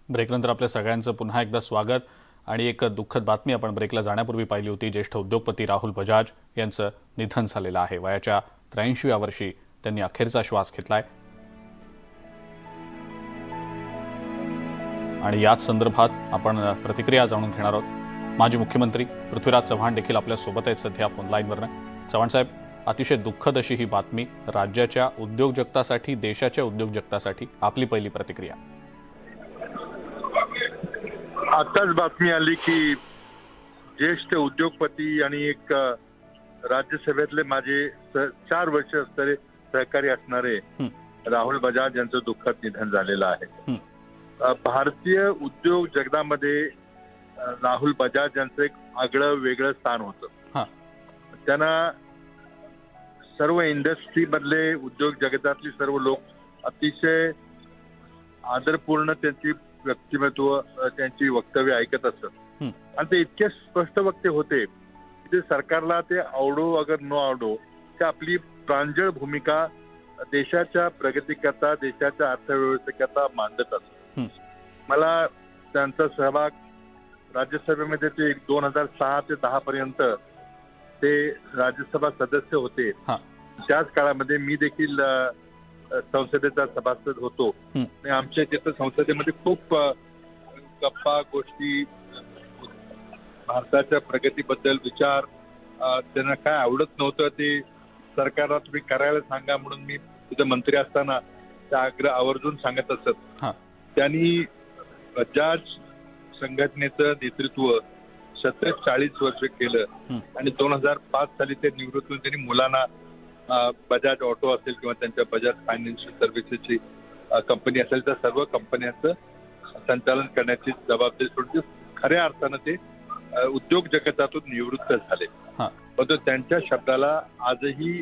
ब्रेकनंतर आपल्या सगळ्यांचं पुन्हा एकदा स्वागत आणि एक दुःखद बातमी आपण ब्रेकला जाण्यापूर्वी पाहिली होती। ज्येष्ठ उद्योगपती राहुल बजाज यांचं निधन झालेलं आहे। वयाच्या 83व्या वर्षी त्यांनी अखेरचा श्वास घेतलाय आणि याच संदर्भात आपण प्रतिक्रिया जाणून घेणार आहोत। माजी मुख्यमंत्री पृथ्वीराज चव्हाण देखील आपल्या सोबत आहेत सध्या फोन लाईनवर। चव्हाण साहेब, अतिशय दुःखद अशी ही बातमी राज्याच्या उद्योग जगतासाठी, देशाच्या उद्योग जगतासाठी, आपली पहिली प्रतिक्रिया। आताच बातमी आली की ज्येष्ठ उद्योगपती आणि एक राज्यसभेतले माझे 4 वर्ष असणारे सहकारी असणारे राहुल बजाज यांचं दुःखद निधन झालेलं आहे। भारतीय उद्योग जगतामध्ये राहुल बजाज यांचं एक आगळं वेगळं स्थान होतं। त्यांना सर्व इंडस्ट्री मधले, उद्योग जगतातली सर्व लोक अतिशय आदरपूर्ण त्यांची व्यक्तिमत्व, त्यांची वक्तव्य ऐकत असत आणि ते इतके स्पष्ट वक्ते होते की ते सरकारला ते आवडो अगर न आवडो, ते आपली प्रांजळ भूमिका देशाच्या प्रगतीकरता, देशाच्या अर्थव्यवस्थेकरता मांडत असत। मला त्यांचा सहभाग राज्यसभेमध्ये ते 2006 ते 10 पर्यंत ते राज्यसभा सदस्य होते। त्याच काळामध्ये मी देखील संसदेचा सभासद होतो आणि आमच्या तिथं संसदेमध्ये खूप गप्पा गोष्टी, भारताच्या प्रगतीबद्दल विचार, त्यांना काय आवडत नव्हतं ते सरकारला तुम्ही करायला सांगा म्हणून मी तिथं मंत्री असताना त्या आग्रह आवर्जून सांगत असत। त्यांनी बजाज संघटनेचं नेतृत्व 40 वर्ष केलं आणि 2005 साली ते निवृत्त होऊन त्यांनी मुलांना बजाज ऑटो असेल किंवा त्यांच्या बजाज फायनान्शियल सर्व्हिसेसची कंपनी असेल, त्या सर्व कंपन्यांचं संचालन करण्याची जबाबदारी सोडून खऱ्या अर्थानं ते उद्योग जगतातून निवृत्त झाले। पण त्यांच्या शब्दाला आजही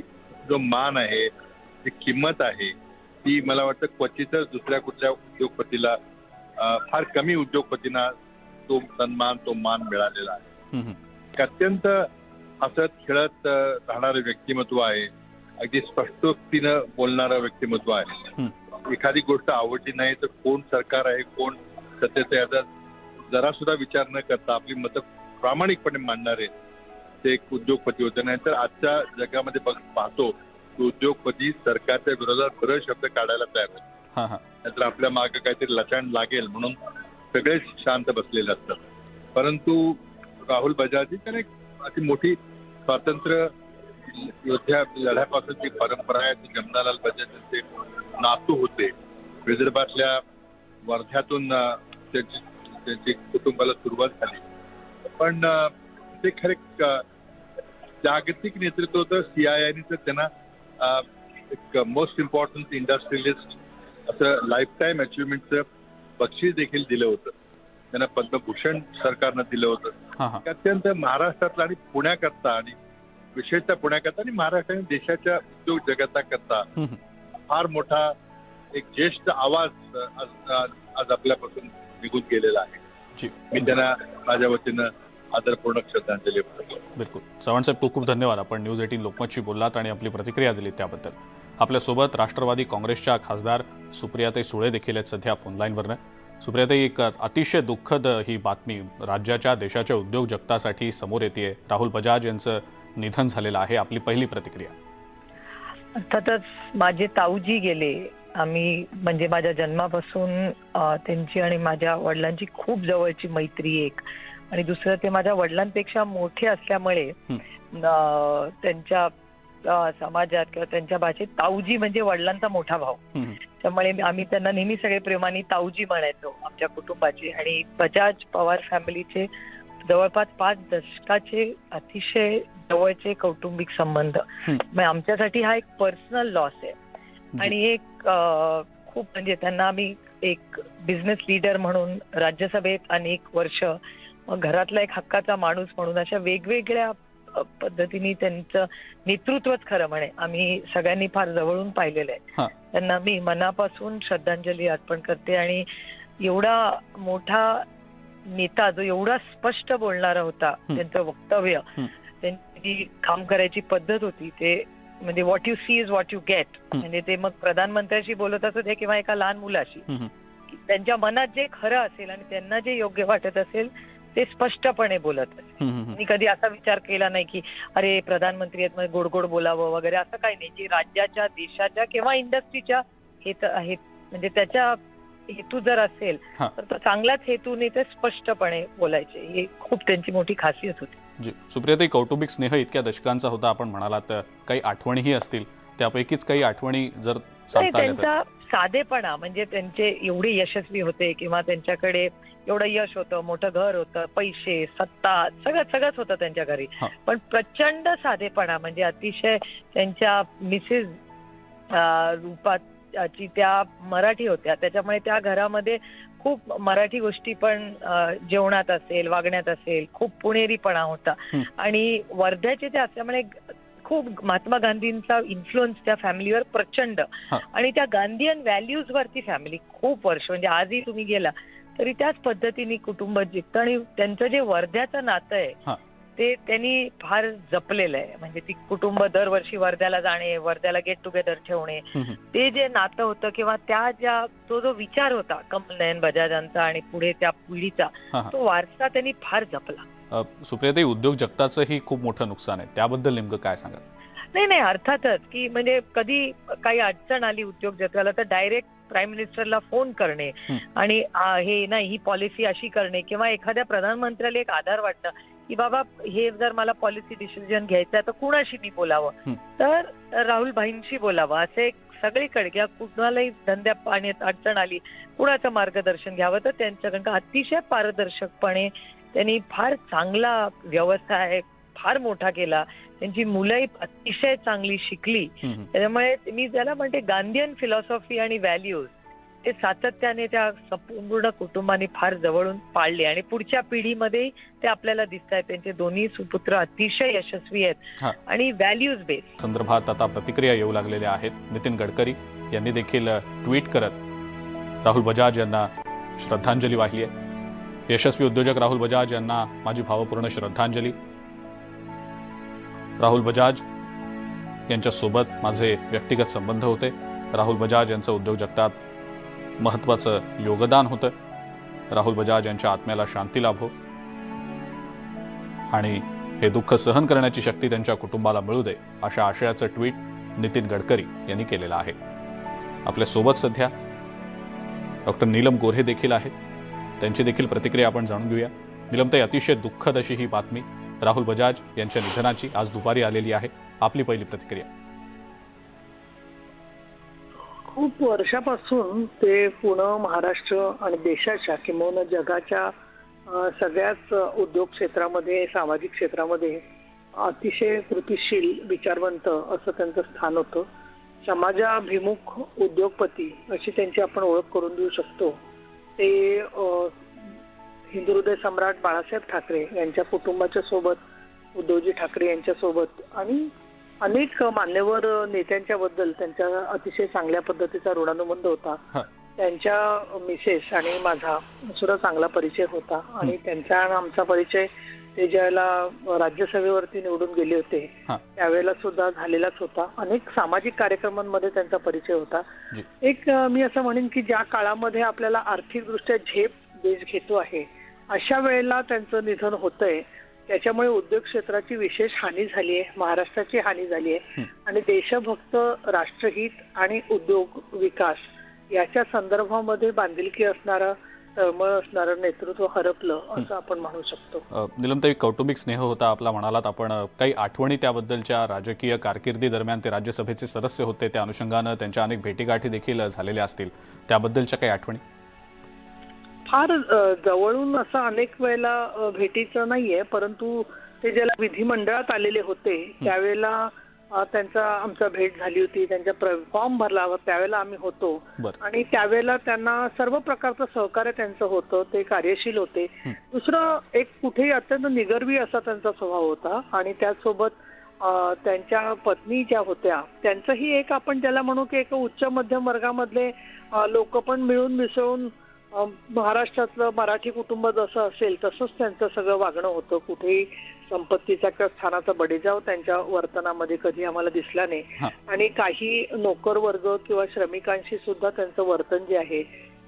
जो मान आहे, जी किंमत आहे, ती मला वाटतं क्वचितच दुसऱ्या कुठल्या उद्योगपतीला, फार कमी उद्योगपतींना तो सन्मान, तो मान मिळालेला आहे। अत्यंत हसत खेळत राहणारं व्यक्तिमत्व आहे, अगदी स्पष्टोक्तीनं बोलणारं व्यक्तिमत्व आहे। एखादी गोष्ट आवडली नाही तर कोण सरकार आहे, कोण सत्तेत, याचा जरा सुद्धा विचार न करता आपली मतं प्रामाणिकपणे मांडणारे ते एक उद्योगपती होते। नाहीतर आजच्या जगामध्ये पाहतो की उद्योगपती सरकारच्या विरोधात बरेच शब्द काढायला तयार होतात, नाहीतर आपल्या मागे काहीतरी लचाण लागेल म्हणून सगळेच शांत बसलेले असतात। परंतु राहुल बजाज त्याने अशी मोठी स्वातंत्र्य योद्ध्या लढ्यापासूनची परंपरा आहे। ती जमनालाल बजाज यांचे नातू होते। विदर्भातल्या वर्ध्यातून त्यांची कुटुंबाला सुरुवात झाली, पण ते खरे जागतिक नेतृत्व होतं। CII त्यांना एक मोस्ट इम्पॉर्टंट इंडस्ट्रियलिस्ट असं लाईफ टाईम अचिव्हमेंटचं बक्षीस देखील दिलं होतं। त्यांना पद्मभूषण सरकारनं दिलं होतं। अत्यंत महाराष्ट्रातला आणि पुण्याकरता, आणि विशेषतः पुण्याकरता आणि महाराष्ट्र आणि देशाच्या उद्योग जगताकरता फार मोठा एक ज्येष्ठ आवाज आज आपल्यापासून निघून गेलेला आहे। मी त्यांना माझ्या वतीनं आदरपूर्ण श्रद्धांजली वाहतो। बिलकुल चव्हाण साहेब, खूप खूप धन्यवाद। आपण न्यूज 18 लोकमतशी बोललात आणि आपली प्रतिक्रिया दिली त्याबद्दल। आपल्यासोबत राष्ट्रवादी काँग्रेसच्या खासदार सुप्रियाताई सुळे देखील आहेत सध्या फोन लाईनवर। सुप्रियाताई, एक अतिशय दुःखद ही बातमी राज्याच्या, देशाच्या उद्योग जगतासाठी समोर येते। राहुल बजाज यांचं निधन झालेलं आहे, आपली पहिली प्रतिक्रिया। अर्थातच माझे ताऊजी गेले। आम्ही म्हणजे माझ्या जन्मापासून त्यांची आणि माझ्या वडिलांची खूप जवळची मैत्री एक, आणि दुसरं ते माझ्या वडिलांपेक्षा मोठे असल्यामुळे त्यांच्या समाजात किंवा त्यांच्या भाषेत ताऊजी म्हणजे वडिलांचा मोठा भाऊ। त्यामुळे आम्ही त्यांना नेहमी सगळे प्रेमाने ताऊजी म्हणायचो आमच्या कुटुंबाचे। आणि बजाज पवार फॅमिलीचे जवळपास 5 दशकाचे अतिशय जवळचे कौटुंबिक संबंध, आमच्यासाठी हा एक पर्सनल लॉस आहे। आणि एक खूप म्हणजे त्यांना आम्ही एक बिझनेस लीडर म्हणून राज्यसभेत अनेक वर्ष, घरातला एक हक्काचा माणूस म्हणून, अशा वेगवेगळ्या पद्धतीने त्यांचं नेतृत्वच खरं म्हणे आम्ही सगळ्यांनी फार जवळून पाहिलेलं आहे। त्यांना मी मनापासून श्रद्धांजली अर्पण करते। आणि एवढा मोठा नेता, जो एवढा स्पष्ट बोलणारा होता, त्यांचं वक्तव्य, त्यांची काम करायची पद्धत होती, ते म्हणजे what you see is what you get. म्हणजे ते मग प्रधानमंत्र्याशी बोलत असत किंवा एका लहान मुलाशी, त्यांच्या मनात जे खरं असेल आणि त्यांना जे योग्य वाटत असेल ते स्पष्टपणे बोलत असतील. मी कधी असा विचार केला नाही की अरे प्रधानमंत्री आहेत गोड गोड बोलावं वगैरे, असं काही नाही. जे राज्याच्या, देशाच्या किंवा इंडस्ट्रीच्या म्हणजे त्याच्या हेतू जर असेल तर तो चांगलाच हेतूने ते स्पष्टपणे बोलायचे. ही खूप त्यांची मोठी खासियत होती. जी सुप्रियाताई, कौटुंबिक स्नेह इतक्या दशकांचा होता आपण म्हणालात, काही आठवणीही असतील, त्यापैकीच काही आठवणी जर सांगता आल्या तर? त्यांचा साधेपणा, म्हणजे त्यांचे एवढे यशस्वी होते किंवा त्यांच्याकडे एवढं यश होतं, मोठं घर होतं, पैसे, सत्ता, सगळंच होतं त्यांच्या घरी, पण प्रचंड साधेपणा. म्हणजे अतिशय त्यांच्या मिसेस रूपाची त्या मराठी होत्या, त्याच्यामुळे त्या घरामध्ये खूप मराठी गोष्टी पण जेवणात असेल, वागण्यात असेल, खूप पुणेरीपणा होता. आणि वर्ध्याचे ते असल्यामुळे खूप महात्मा गांधींचा इन्फ्लुअन्स त्या फॅमिलीवर प्रचंड, आणि त्या गांधीयन व्हॅल्यूज वरती फॅमिली खूप वर्ष, म्हणजे आजही तुम्ही गेला तरी त्याच पद्धतीने कुटुंब जिंकतं. आणि त्यांचं जे वर्ध्याचं नातं आहे ते त्यांनी फार जपलेलं आहे. म्हणजे ती कुटुंब दरवर्षी वर्ध्याला जाणे, वर्ध्याला गेट टुगेदर ठेवणे, ते जे नातं होतं किंवा तो जो विचार होता कमल नयन बजाजांचा आणि पुढे त्या पिढीचा, तो वारसा त्यांनी फार जपला. सुप्रियाताई, उद्योग जगताचंही खूप मोठं नुकसान आहे, त्याबद्दल नेमकं काय सांगाल? नाही, अर्थातच की म्हणजे कधी काही अडचण आली उद्योग जगताला तर डायरेक्ट प्राईम मिनिस्टरला फोन करणे आणि हे नाही, ही पॉलिसी अशी करणे, किंवा एखाद्या प्रधानमंत्र्याला एक आधार वाटणं की बाबा हे जर मला पॉलिसी डिसिजन घ्यायचं आहे तर कुणाशी मी बोलावं, तर राहुल भाईंशी बोलावं. असे सगळीकडे किंवा कुणालाही धंद्या पाण्यात अडचण आली, कुणाचं मार्गदर्शन घ्यावं, तर त्यांच्याकडे अतिशय पारदर्शकपणे त्यांनी फार चांगला व्यवसाय फार मोठा केला. त्यांची मुलंही अतिशय चांगली शिकली. त्याच्यामुळे मी त्याला म्हणते गांधीयन फिलॉसॉफी आणि व्हॅल्यूज ते सातत्याने त्या संपूर्ण कुटुंबाने फार जवळून पाळले, आणि पुढच्या पिढीमध्ये ते आपल्याला दिसत आहेत. त्यांचे दोन्ही सुपुत्र अतिशय यशस्वी आहेत आणि व्हॅल्यूज बेस्ड. संदर्भात आता प्रतिक्रिया येऊ लागलेल्या आहेत. नितीन गडकरी यांनी देखील ट्विट करत राहुल बजाज यांना श्रद्धांजली वाहिली आहे. यशस्वी उद्योजक राहुल बजाज यांना माझी भावपूर्ण श्रद्धांजली. राहुल बजाज यांच्यासोबत माझे व्यक्तिगत संबंध होते. राहुल बजाज यांचं उद्योग जगतात महत्त्वाचं योगदान होतं. राहुल बजाज यांच्या आत्म्याला शांती लाभो आणि हे दुःख सहन करण्याची शक्ती त्यांच्या कुटुंबाला मिळू दे, अशा आशयाचं ट्विट नितीन गडकरी यांनी केलेलं आहे. आपल्यासोबत सध्या डॉक्टर नीलम गोऱ्हे देखील आहेत, त्यांची देखील प्रतिक्रिया आपण जाणून घेऊया. नीलमताई, अतिशय दुःखद अशी ही बातमी राहुल बजाज यांच्या निधनाची आज दुपारी आलेली आहे. आपली पहिली प्रतिक्रिया? खूप वर्षापासून ते पुणे, महाराष्ट्र आणि देशाच्या किंवा जगाच्या सगळ्याच उद्योग क्षेत्रामध्ये, सामाजिक क्षेत्रामध्ये अतिशय कृतिशील, विचारवंत असं त्यांचं स्थान होतं. समाजाभिमुख उद्योगपती अशी त्यांची आपण ओळख करून देऊ शकतो. ते हिंदुहृदय सम्राट बाळासाहेब ठाकरे यांच्या कुटुंबाच्या सोबत, उद्धवजी ठाकरे यांच्या सोबत आणि अनेक मान्यवर नेत्यांच्या बद्दल त्यांच्या अतिशय चांगल्या पद्धतीचा ऋणानुबंध होता. त्यांच्या मिसेस आणि माझा सुद्धा चांगला परिचय होता, आणि त्यांचा आमचा परिचय ते ज्यावेळेला राज्यसभेवरती निवडून गेले होते त्यावेळेला सुद्धा झालेलाच होता. अनेक सामाजिक कार्यक्रमांमध्ये त्यांचा परिचय होता. एक मी असं म्हणेन की ज्या काळामध्ये आपल्याला आर्थिकदृष्ट्या झेप देश घेतो आहे अशा वेळेला त्यांचं निधन होतंय. त्याच्यामुळे उद्योग क्षेत्राची विशेष हानी झाली आहे, महाराष्ट्राची हानी झाली आहे, आणि देशभक्त, राष्ट्रहित आणि उद्योग विकास याच्या संदर्भामध्ये बांधिलकी असणारं, तळमळ असणारं नेतृत्व हरपलं असं आपण म्हणू शकतो. नीलमताई, कौटुंबिक स्नेह होता आपला म्हणालात आपण, काही आठवणी त्याबद्दलच्या? राजकीय कारकिर्दी दरम्यान ते राज्यसभेचे सदस्य होते, त्या अनुषंगानं त्यांच्या अनेक भेटीगाठी देखील झालेल्या असतील, त्याबद्दलच्या काही आठवणी? फार जवळून असं अनेक वेळेला भेटीचं नाहीये, परंतु ते ज्याला विधिमंडळात आलेले होते त्यावेळेला त्यांचा आमचा भेट झाली होती. त्यांचा फॉर्म भरला त्यावेळेला आम्ही होतो, आणि त्यावेळेला त्यांना सर्व प्रकारचं सहकार्य त्यांचं होतं. ते कार्यशील होते. दुसरं, एक कुठेही अत्यंत निगर्वी असा त्यांचा स्वभाव होता, आणि त्याचसोबत त्यांच्या पत्नी ज्या होत्या त्यांचंही एक, आपण ज्याला म्हणू की एक उच्च मध्यम वर्गामधले लोक पण मिळून मिसळून महाराष्ट्रातलं मराठी कुटुंब जसं असेल तसंच त्यांचं सगळं वागणं होतं. कुठेही संपत्तीचा किंवा स्थानाचा बडेजाव त्यांच्या वर्तनामध्ये कधी आम्हाला दिसला नाही. आणि काही नोकर वर्ग किंवा श्रमिकांशी सुद्धा त्यांचं वर्तन जे आहे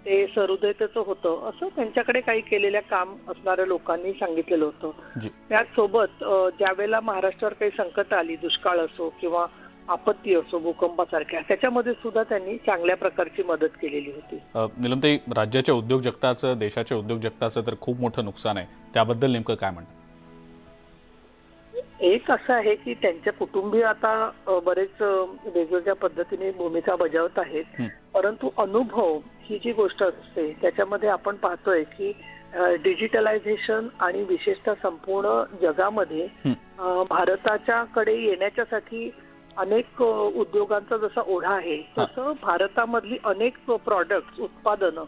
ते सहृदयतेचं होतं असं त्यांच्याकडे काही केलेल्या काम असणाऱ्या लोकांनी सांगितलेलं होतं. जी. त्याचसोबत ज्यावेळेला महाराष्ट्रावर काही संकट आली, दुष्काळ असो किंवा आपत्ती असो, भूकंपासारख्या, त्याच्यामध्ये सुद्धा त्यांनी चांगल्या प्रकारची मदत केलेली होती. नीलमताई, राज्याच्या उद्योग जगताचं, देशाच्या उद्योग जगताचं तर खूप मोठं नुकसान आहे, त्याबद्दल नेमकं काय म्हणणं? एक असं आहे की त्यांचे कुटुंबीय आता बरेच वेगवेगळ्या पद्धतीने भूमिका बजावत आहेत, परंतु अनुभव ही जी गोष्ट असते त्याच्यामध्ये आपण पाहतोय की डिजिटलायझेशन आणि विशेषतः संपूर्ण जगामध्ये भारताच्याकडे येण्याच्यासाठी अनेक उद्योगांचा जसा ओढा आहे तसं भारतामधली अनेक प्रोडक्ट्स, उत्पादनं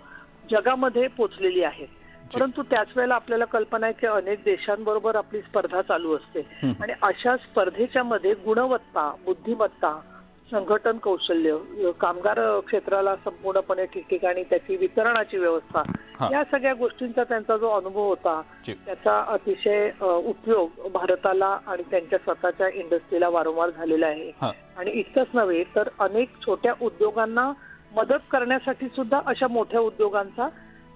जगामध्ये पोचलेली आहेत. परंतु त्याच वेळेला आपल्याला कल्पना आहे की अनेक देशांबरोबर आपली स्पर्धा चालू असते आणि अशा स्पर्धेच्या मध्ये गुणवत्ता, बुद्धिमत्ता, संघटन कौशल्य, कामगार क्षेत्राला संपूर्णपणे ठिकठिकाणी त्याची वितरणाची व्यवस्था, या सगळ्या गोष्टींचा त्यांचा जो अनुभव होता त्याचा अतिशय उपयोग भारताला आणि त्यांच्या स्वतःच्या इंडस्ट्रीला वारंवार झालेला आहे. आणि इतकंच नव्हे तर अनेक छोट्या उद्योगांना मदत करण्यासाठी सुद्धा अशा मोठ्या उद्योगांचा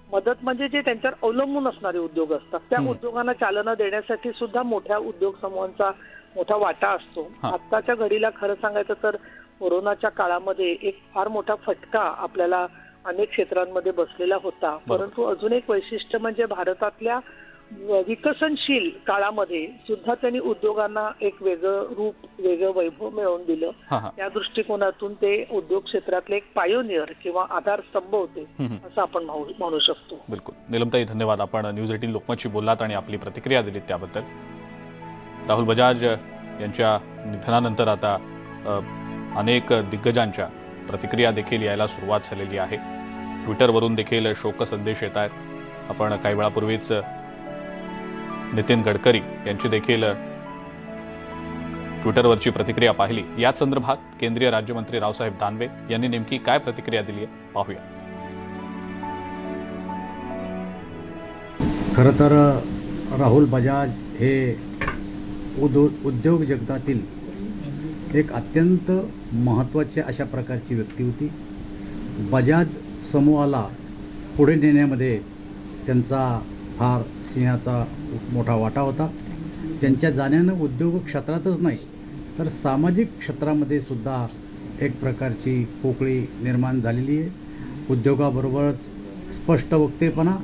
मदत म्हणजे जे त्यांच्यावर अवलंबून असणारे उद्योग असतात त्या उद्योगांना चालना देण्यासाठी सुद्धा मोठ्या उद्योग समूहांचा मोठा वाटा असतो. आत्ताच्या घडीला खरं सांगायचं तर कोरोनाच्या काळामध्ये एक फार मोठा फटका आपल्याला अनेक क्षेत्रांमध्ये बसलेला होता, परंतु अजून एक वैशिष्ट्य म्हणजे भारतातल्या विकसनशील काळामध्ये सुद्धा त्यांनी उद्योगांना एक वेगळं रूप, वेगळं वैभव मिळवून दिलं. त्या दृष्टिकोनातून ते उद्योग क्षेत्रातले एक पायोनियर किंवा आधारस्तंभ होते असं आपण म्हणू शकतो. बिलकुल. नीलमताई, धन्यवाद. आपण न्यूज 18 लोकमतशी बोललात आणि आपली प्रतिक्रिया दिलीत त्याबद्दल. राहुल बजाज यांच्या निधनानंतर आता अनेक दिग्गजांच्या प्रतिक्रिया देखील यायला सुरुवात झालेली आहे. ट्विटरवरून देखील शोकसंदेश येत आहेत. आपण काही वेळापूर्वीच नितीन गडकरी यांची देखील ट्विटरवरची प्रतिक्रिया पाहिली. याच संदर्भात केंद्रीय राज्यमंत्री रावसाहेब दानवे यांनी नेमकी काय प्रतिक्रिया दिली आहे पाहूया. खरं तर राहुल बजाज हे उद्योग जगतातील एक अत्यंत महत्त्वाची अशा प्रकारची व्यक्ती होती. बजाज समूहाला पुढे नेण्यामध्ये त्यांचा फार सिंहाचा मोठा वाटा होता. त्यांच्या जाण्यानं उद्योग क्षेत्रातच नाही तर सामाजिक क्षेत्रामध्ये सुद्धा एक प्रकारची पोकळी निर्माण झालेली आहे. उद्योगाबरोबरच स्पष्ट वक्तेपणा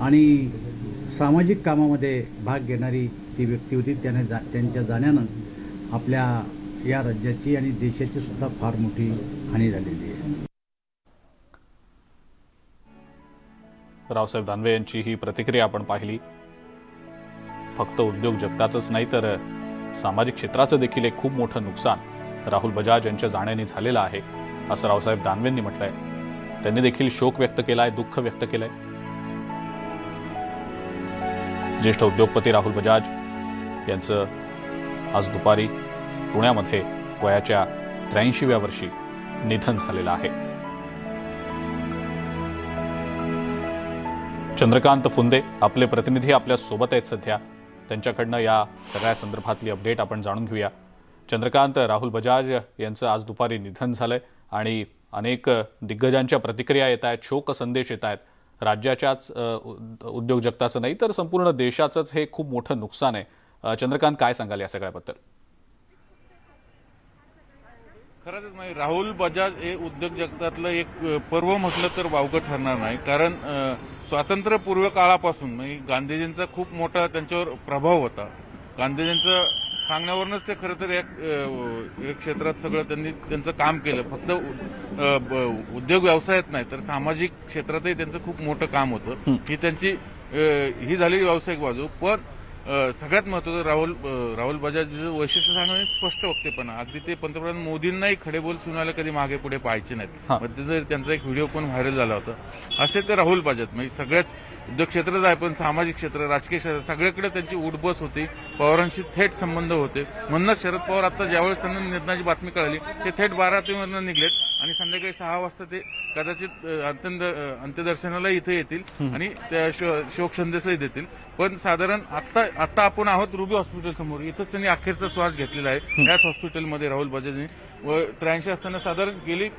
आणि सामाजिक कामामध्ये भाग घेणारी ती व्यक्ती होती. त्यांच्या जाण्यानं आपल्या या राज्याची आणि देशाची सुद्धा फार मोठी हानी झालेली आहे. रावसाहेब दानवे यांची ही प्रतिक्रिया आपण पाहिली. फक्त उद्योग जगताचंच नाही तर सामाजिक क्षेत्राचं देखील एक खूप मोठं नुकसान राहुल बजाज यांच्या जाण्याने झालेलं आहे असं रावसाहेब दानवेंनी म्हटलंय. त्यांनी देखील शोक व्यक्त केलाय, दुःख व्यक्त केलंय. ज्येष्ठ उद्योगपती राहुल बजाज यांचं आज दुपारी पुण्यामध्ये वयाच्या 83व्या वर्षी निधन झालेलं आहे. चंद्रकांत फुंदे आपले प्रतिनिधी आपल्या सोबत आहेत सध्या. त्यांच्याकडनं या सगळ्या संदर्भातली अपडेट आपण जाणून घेऊया. चंद्रकांत, राहुल बजाज यांचं आज दुपारी निधन झालंय आणि अनेक दिग्गजांच्या प्रतिक्रिया येत आहेत, शोक संदेश येत आहेत. राज्याच्याच उद्योग जगताचं नाही तर संपूर्ण देशाचंच हे खूप मोठं नुकसान आहे. चंद्रकांत, काय सांगाल या सगळ्याबद्दल? खरंच नाही, राहुल बजाज हे उद्योग जगतातलं एक पर्व म्हटलं तर वावगं ठरणार नाही. कारण स्वातंत्र्यपूर्व काळापासून म्हणजे गांधीजींचा खूप मोठा त्यांच्यावर प्रभाव होता. गांधीजींचं सांगण्यावरूनच ते खरं तर एक क्षेत्रात सगळं त्यांनी त्यांचं काम केलं. फक्त उद्योग व्यवसायात नाही तर सामाजिक क्षेत्रातही त्यांचं खूप मोठं काम होतं. ही त्यांची ही झाली व्यावसायिक बाजू. पण सगळ्यात महत्त्वाचं राहुल बजाजचं वैशिष्ट्य सांगणं स्पष्ट वक्तेपणा. अगदी ते पंतप्रधान मोदींनाही खडे बोल सुनायला कधी मागे पुढे पाहायचे नाहीत. मध्यंतरी त्यांचा एक व्हिडिओ पण व्हायरल झाला होता. असे ते राहुल बजाज म्हणजे सगळ्याच उद्योग क्षेत्रात आहे पण सामाजिक क्षेत्र, राजकीय क्षेत्र सगळीकडे त्यांची उठबस होती. पवारांशी थेट संबंध होते. म्हणूनच शरद पवार आता ज्यावेळेस त्यांना निधनाची बातमी कळाली ते थेट बारामतीवरून निघलेत आणि संध्याकाळी 6 वाजता ते कदाचित अंत्यदर्शनाला इथे येतील आणि त्या शोक संदेशही देतील. पण साधारण आता आपण आहोत रुबी हॉस्पिटल समोर. इथंच त्यांनी अखेरचा श्वास घेतलेला आहे. याच हॉस्पिटलमध्ये राहुल बजाजने 83 असताना साधारण गेली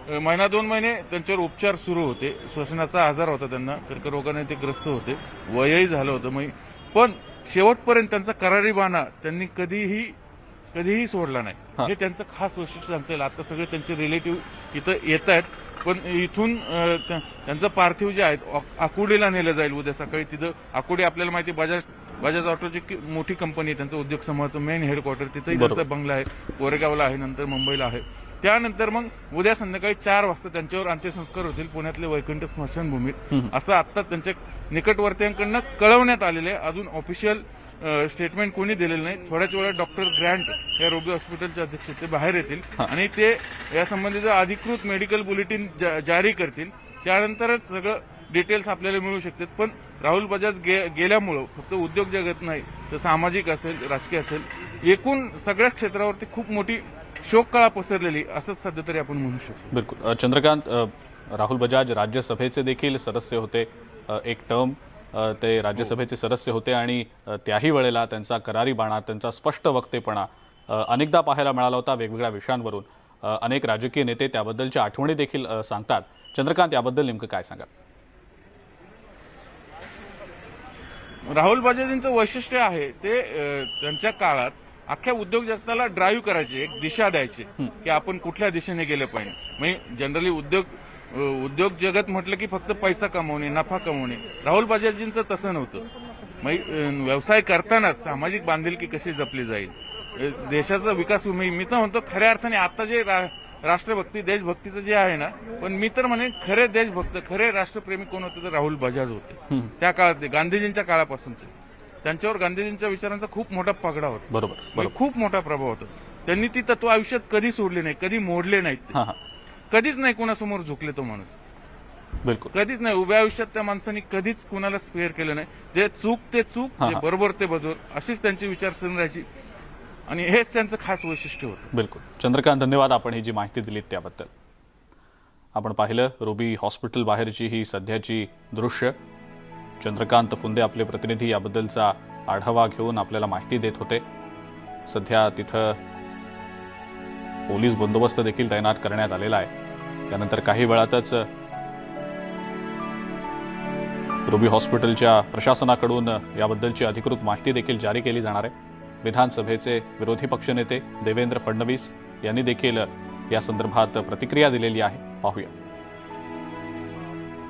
महिना 2 महिने त्यांच्यावर उपचार सुरू होते. श्वसनाचा आजार होता त्यांना, कर्करोगाने ते ग्रस्त होते, वयही झालं होतं. पण शेवटपर्यंत त्यांचा करारी बाणा त्यांनी कधीही सोडला नाही. हे त्यांचं खास वैशिष्ट्य सांगता येईल. आता सगळे त्यांचे रिलेटिव्ह इथं येत आहेत, पण इथून त्यांचं पार्थिव जे आहेत आकुर्डीला नेलं जाईल उद्या सकाळी. तिथं आकुर्डी आपल्याला माहिती बजाज ऑटोची मोठी कंपनी आहे, त्यांचं उद्योग समूहाचं मेन हेडक्वार्टर तिथंही त्यांचा बंगला आहे. कोरेगावला आहे, नंतर मुंबईला आहे. त्यानंतर मग उद्या संध्याकाळी 4 वाजता त्यांच्यावर अंत्यसंस्कार होतील पुण्यातल्या वैकुंठ स्मशानभूमीत, असं आता त्यांच्या निकटवर्तीयांकडनं कळवण्यात आलेलं आहे. अजून ऑफिशियल स्टेटमेंट कोणी दिलेलं नाही. थोड्याच वेळात डॉक्टर ग्रँट या रोगी हॉस्पिटलचे अध्यक्ष ते बाहेर येतील आणि ते यासंबंधीचं अधिकृत मेडिकल बुलेटिन जारी करतील. त्यानंतरच सगळं डिटेल्स आपल्याला मिळू शकतात. पण राहुल बजाज गेल्यामुळं फक्त उद्योग जगत नाही तर सामाजिक असेल, राजकीय असेल, एकूण सगळ्या क्षेत्रावरती खूप मोठी शोककळा पसरलेली असंच सध्या तरी आपण म्हणू शकतो. बिलकुल. चंद्रकांत, राहुल बजाज राज्यसभेचे देखील सदस्य होते, एक टर्म ते राज्यसभेचे सदस्य होते आणि त्याही वेळेला त्यांचा करारी बाणा, त्यांचा स्पष्ट वक्तेपणा अनेकदा पाहायला मिळाला होता वेगवेगळ्या विषयांवरून. अनेक राजकीय नेते त्याबद्दलच्या आठवणी देखील सांगतात. चंद्रकांत, याबद्दल नेमकं काय सांगा? राहुल बजाजचं वैशिष्ट्य आहे ते त्यांच्या काळात अख्ख्या उद्योग जगताला ड्राईव्ह करायचे, एक दिशा द्यायची की आपण कुठल्या दिशेने गेलं पाहिजे. म्हणजे जनरली उद्योग जगत म्हटलं की फक्त पैसा कमवणे, नफा कमवणे. राहुल बजाजजींचं तसं नव्हतं. व्यवसाय करतानाच सामाजिक बांधिलकी कशी जपली जाईल, देशाचा विकास. मी तर म्हणतो खऱ्या अर्थाने आता जे राष्ट्रभक्ती, देशभक्तीचं जे आहे ना, पण मी तर म्हणे खरे देशभक्त, खरे राष्ट्रप्रेमी कोण होते तर राहुल बजाज होते. त्या काळात गांधीजींच्या काळापासूनचे त्यांच्यावर गांधीजींच्या विचारांचा खूप मोठा पगडा होता. बरोबर. खूप मोठा प्रभाव होता. त्यांनी ती तत्व आयुष्यात कधी सोडली नाही, कधी मोडले नाहीत, कधीच नाही कोणासमोर झुकले तो माणूस. बिलकुल. कधीच नाही. उभ्या आयुष्यात त्या माणसांनी कधीच कुणाला स्पेअर केलं नाही. जे चूक ते चूक, जे बरोबर ते बरोबर, अशीच त्यांची विचारसरणी राहायची आणि हेच त्यांचं खास वैशिष्ट्य होतं. बिलकुल. चंद्रकांत, धन्यवाद आपण ही जी माहिती दिलीत त्याबद्दल. आपण पाहिलं रुबी हॉस्पिटल बाहेरची ही सध्याची दृश्य. चंद्रकांत फुंदे आपले प्रतिनिधी याबद्दलचा आढावा घेऊन आपल्याला माहिती देत होते. सध्या तिथं पोलीस बंदोबस्त देखील तैनात करण्यात आलेला आहे. त्यानंतर काही वेळातच रुबी हॉस्पिटलच्या प्रशासनाकडून याबद्दलची अधिकृत माहिती देखील जारी केली जाणार आहे. विधानसभेचे विरोधी पक्षनेते देवेंद्र फडणवीस यांनी देखील या संदर्भात प्रतिक्रिया दिलेली आहे. पाहूया.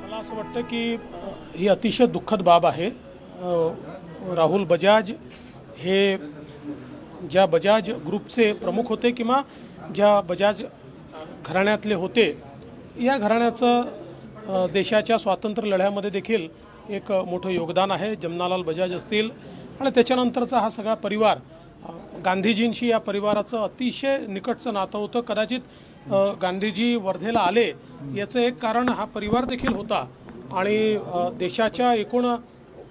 मला असं वाटतं की ही अतिशय दुःखद बाब आहे. राहुल बजाज हे ज्या बजाज ग्रुपचे प्रमुख होते किंवा ज्या बजाज घराण्यातले होते, या घराण्याचं देशाच्या स्वातंत्र्य लढ्यामध्ये देखील एक मोठं योगदान आहे. जमनालाल बजाज असतील आणि त्याच्यानंतरचा हा सगळा परिवार, गांधीजींशी या परिवाराचं अतिशय निकटचं नातं होतं. कदाचित गांधीजी वर्धेला आले याचं एक कारण हा परिवार देखील होता आणि देशाच्या एकूण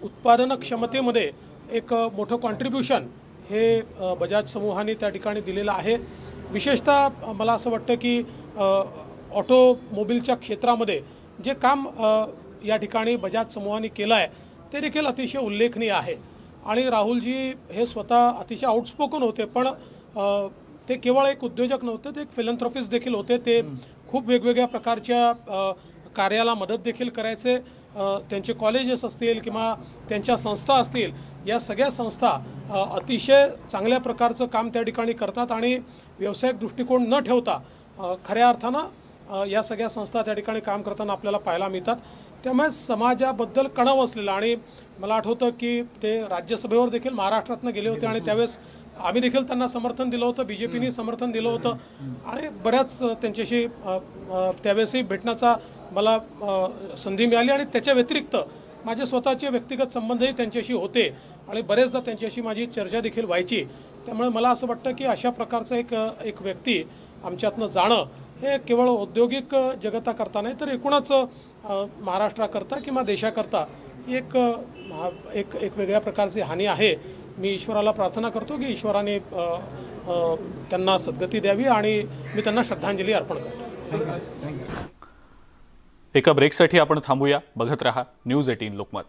उत्पादन क्षमतेमध्ये एक मोठं कॉन्ट्रीब्युशन हे बजाज समूहाने त्या ठिकाणी दिलेलं आहे. विशेषतः मला असं वाटतं की ऑटोमोबिलच्या क्षेत्रामध्ये जे काम या ठिकाणी बजाज समूहाने केलं आहे ते देखील अतिशय उल्लेखनीय आहे. आणि राहुलजी हे स्वतः अतिशय आउटस्पोकन होते, पण ते केवळ एक उद्योजक नव्हते, ते एक फिलॅन्थ्रोपिस्ट देखील होते. ते खूप वेगवेगळ्या प्रकारच्या कार्याला मदत देखील करायचे. त्यांचे कॉलेजेस असतील किंवा त्यांच्या संस्था असतील, या सगळ्या संस्था अतिशय चांगल्या प्रकारचं काम त्या ठिकाणी करतात आणि व्यावसायिक दृष्टिकोन न ठेवता खऱ्या अर्थानं या सगळ्या संस्था त्या ठिकाणी काम करताना आपल्याला पाहायला मिळतात. त्यामुळे समाजाबद्दल कणव असलेलं, आणि मला आठवतं की ते राज्यसभेवर देखील महाराष्ट्रातनं गेले होते आणि त्यावेळेस आम्ही देखील त्यांना समर्थन दिलं होतं, बीजेपीने समर्थन दिलं होतं आणि बऱ्याच त्यांच्याशी त्यावेळेसही भेटण्याचा मला संधी मिळाली. आणि त्याच्या व्यतिरिक्त माझे स्वतःचे व्यक्तिगत संबंधही त्यांच्याशी होते आणि बरेचदा त्यांच्याशी माझी चर्चा देखील व्हायची. त्यामुळे मला असं वाटतं की अशा प्रकारचं एक व्यक्ती आमच्यातनं जाणं हे केवळ औद्योगिक जगताकरता नाही तर एकूणच महाराष्ट्राकरता किंवा देशाकरता एक वेगळ्या प्रकारची हानी आहे. मी ईश्वराला प्रार्थना करतो की ईश्वराने त्यांना सद्गती द्यावी आणि मी त्यांना श्रद्धांजली अर्पण करतो. एका ब्रेकसाठी आपण थांबूया. बघत रहा न्यूज 18 लोकमत.